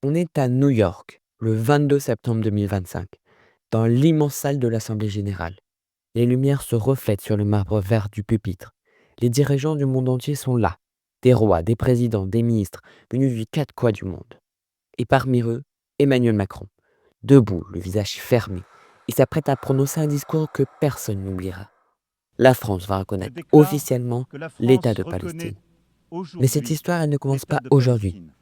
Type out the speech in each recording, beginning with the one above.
On est à New York, le 22 septembre 2025, dans l'immense salle de l'Assemblée générale. Les lumières se reflètent sur le marbre vert du pupitre. Les dirigeants du monde entier sont là. Des rois, des présidents, des ministres, venus du quatre coins du monde. Et parmi eux, Emmanuel Macron, debout, le visage fermé. Il s'apprête à prononcer un discours que personne n'oubliera. La France va Je reconnaître déclare officiellement que la l'État France de reconnaît Palestine. Mais cette aujourd'hui histoire, elle ne commence l'État pas de aujourd'hui. Palestine.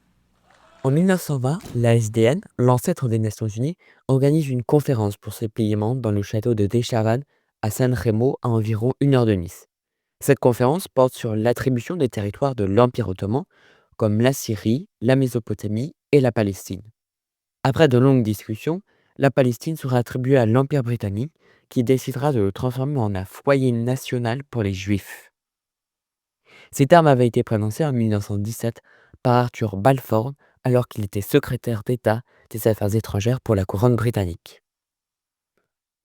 En 1920, la SDN, l'ancêtre des Nations Unies, organise une conférence pour ses pays membres dans le château de Dechavanne à San Remo, à environ 1 heure de Nice. Cette conférence porte sur l'attribution des territoires de l'Empire ottoman, comme la Syrie, la Mésopotamie et la Palestine. Après de longues discussions, la Palestine sera attribuée à l'Empire britannique, qui décidera de le transformer en un foyer national pour les Juifs. Ces termes avaient été prononcés en 1917 par Arthur Balfour, alors qu'il était secrétaire d'État des Affaires étrangères pour la couronne britannique.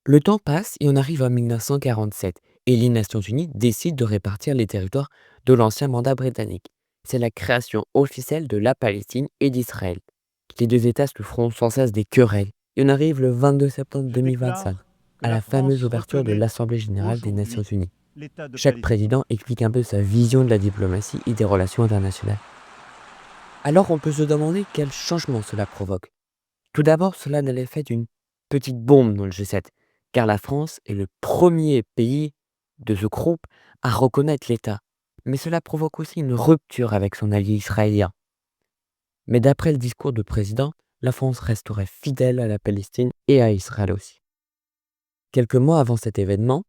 Le temps passe et on arrive en 1947 et les Nations Unies décident de répartir les territoires de l'ancien mandat britannique. C'est la création officielle de la Palestine et d'Israël. Les deux États se feront sans cesse des querelles et on arrive le 22 septembre Je 2025 déclare que à la la fameuse France ouverture de reconnaît l'Assemblée générale des Nations aujourd'hui Unies. l'État de Chaque Palestine. président explique un peu sa vision de la diplomatie et des relations internationales. Alors on peut se demander quel changement cela provoque. Tout d'abord, cela a l'effet d'une petite bombe dans le G7, car la France est le premier pays de ce groupe à reconnaître l'État. Mais cela provoque aussi une rupture avec son allié israélien. Mais d'après le discours du président, la France resterait fidèle à la Palestine et à Israël aussi. Quelques mois avant cet événement,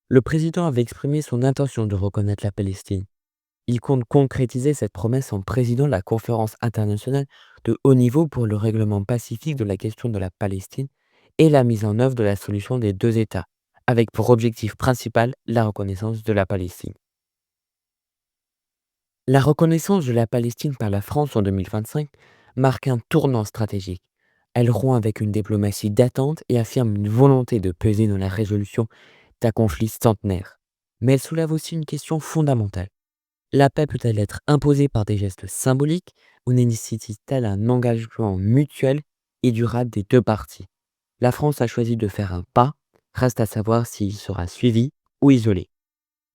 le président avait exprimé son intention de reconnaître la Palestine. Il compte concrétiser cette promesse en présidant la conférence internationale de haut niveau pour le règlement pacifique de la question de la Palestine et la mise en œuvre de la solution des deux États, avec pour objectif principal la reconnaissance de la Palestine. La reconnaissance de la Palestine par la France en 2025 marque un tournant stratégique. Elle rompt avec une diplomatie d'attente et affirme une volonté de peser dans la résolution d'un conflit centenaire. Mais elle soulève aussi une question fondamentale. La paix peut-elle être imposée par des gestes symboliques ou nécessite-t-elle un engagement mutuel et durable des deux parties? La France a choisi de faire un pas, reste à savoir s'il sera suivi ou isolé.